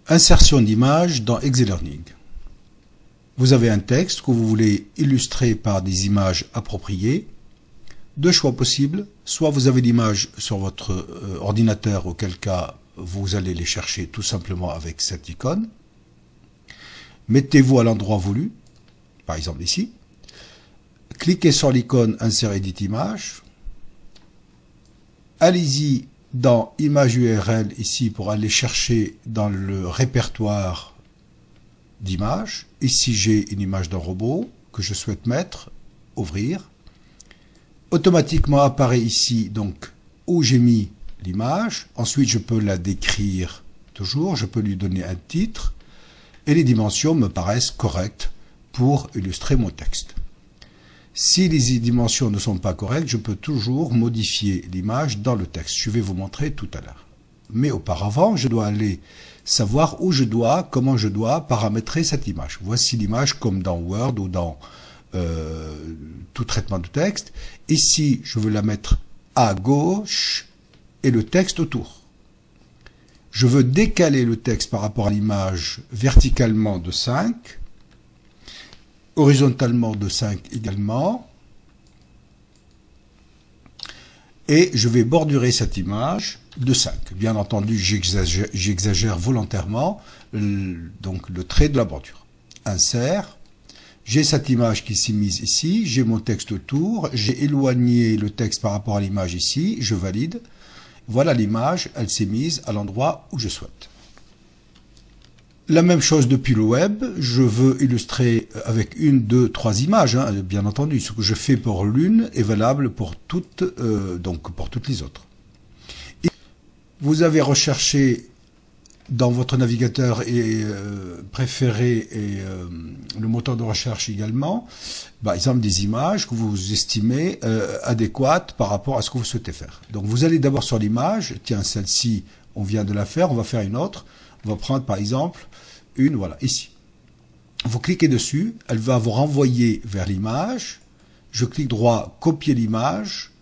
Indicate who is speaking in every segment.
Speaker 1: Insertion d'images dans ExeLearning. Vous avez un texte que vous voulez illustrer par des images appropriées. Deux choix possibles. Soit vous avez l'image sur votre ordinateur, auquel cas vous allez les chercher tout simplement avec cette icône. Mettez-vous à l'endroit voulu, par exemple ici. Cliquez sur l'icône Insert Edit Image. Allez-y dans Image URL ici pour aller chercher dans le répertoire d'images. Ici j'ai une image d'un robot que je souhaite mettre, ouvrir. Automatiquement apparaît ici donc où j'ai mis l'image. Ensuite je peux la décrire toujours, je peux lui donner un titre et les dimensions me paraissent correctes pour illustrer mon texte. Si les dimensions ne sont pas correctes, je peux toujours modifier l'image dans le texte. Je vais vous montrer tout à l'heure. Mais auparavant, je dois aller savoir comment je dois paramétrer cette image. Voici l'image comme dans Word ou dans tout traitement de texte. Ici, je veux la mettre à gauche et le texte autour. Je veux décaler le texte par rapport à l'image verticalement de 5. Horizontalement de 5 également. Et je vais bordurer cette image de 5. Bien entendu, j'exagère volontairement donc le trait de la bordure. Insert. J'ai cette image qui s'est mise ici. J'ai mon texte autour. J'ai éloigné le texte par rapport à l'image ici. Je valide. Voilà l'image. Elle s'est mise à l'endroit où je souhaite. La même chose depuis le web, je veux illustrer avec 1, 2, 3 images, bien entendu. Ce que je fais pour l'une est valable pour toutes, donc pour toutes les autres. Et vous avez recherché dans votre navigateur préféré et le moteur de recherche également, par exemple des images que vous estimez adéquates par rapport à ce que vous souhaitez faire. Donc vous allez d'abord sur l'image, tiens celle-ci on vient de la faire, on va faire une autre. On va prendre par exemple une, voilà, ici. Vous cliquez dessus, elle va vous renvoyer vers l'image. Je clique droit, copier l'image,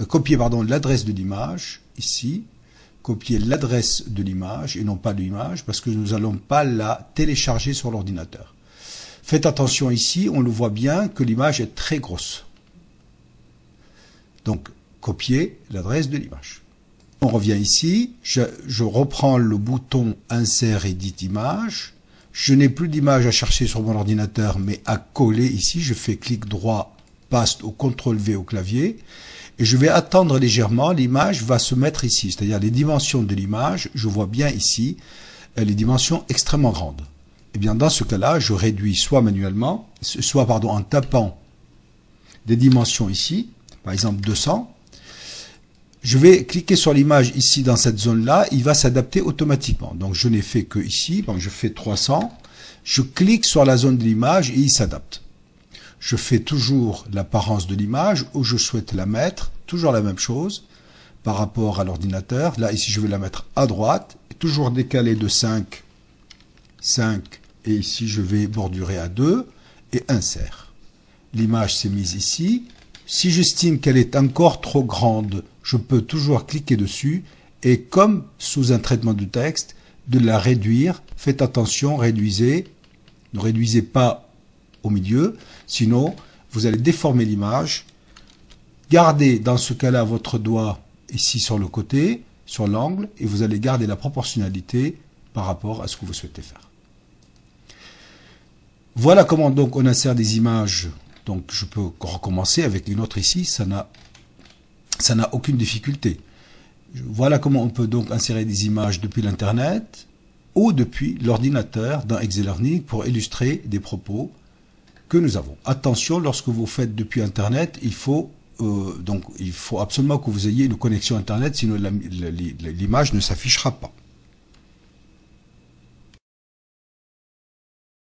Speaker 1: copier l'adresse de l'image, ici. Copier l'adresse de l'image et non pas de l'image parce que nous n'allons pas la télécharger sur l'ordinateur. Faites attention ici, on le voit bien que l'image est très grosse. Donc, copier l'adresse de l'image. On revient ici, je reprends le bouton Insert Edit Image. Je n'ai plus d'image à chercher sur mon ordinateur, mais à coller ici. Je fais clic droit, paste ou CTRL V au clavier. Et je vais attendre légèrement, l'image va se mettre ici. C'est-à-dire les dimensions de l'image, je vois bien ici, les dimensions extrêmement grandes. Et bien dans ce cas-là, je réduis soit manuellement, soit en tapant des dimensions ici, par exemple 200. Je vais cliquer sur l'image ici dans cette zone-là, il va s'adapter automatiquement. Donc je n'ai fait que ici, donc je fais 300, je clique sur la zone de l'image et il s'adapte. Je fais toujours l'apparence de l'image où je souhaite la mettre, toujours la même chose par rapport à l'ordinateur. Là ici je vais la mettre à droite, toujours décalée de 5, 5 et ici je vais bordurer à 2 et insert. L'image s'est mise ici. Si j'estime qu'elle est encore trop grande, je peux toujours cliquer dessus et comme sous un traitement de texte, de la réduire. Faites attention, réduisez. Ne réduisez pas au milieu, sinon vous allez déformer l'image. Gardez dans ce cas-là votre doigt ici sur le côté, sur l'angle, et vous allez garder la proportionnalité par rapport à ce que vous souhaitez faire. Voilà comment donc on insère des images. Donc je peux recommencer avec une autre ici, ça n'a aucune difficulté. Voilà comment on peut donc insérer des images depuis l'internet ou depuis l'ordinateur dans ExeLearning pour illustrer des propos que nous avons. Attention, lorsque vous faites depuis internet, il faut absolument que vous ayez une connexion internet, sinon l'image ne s'affichera pas.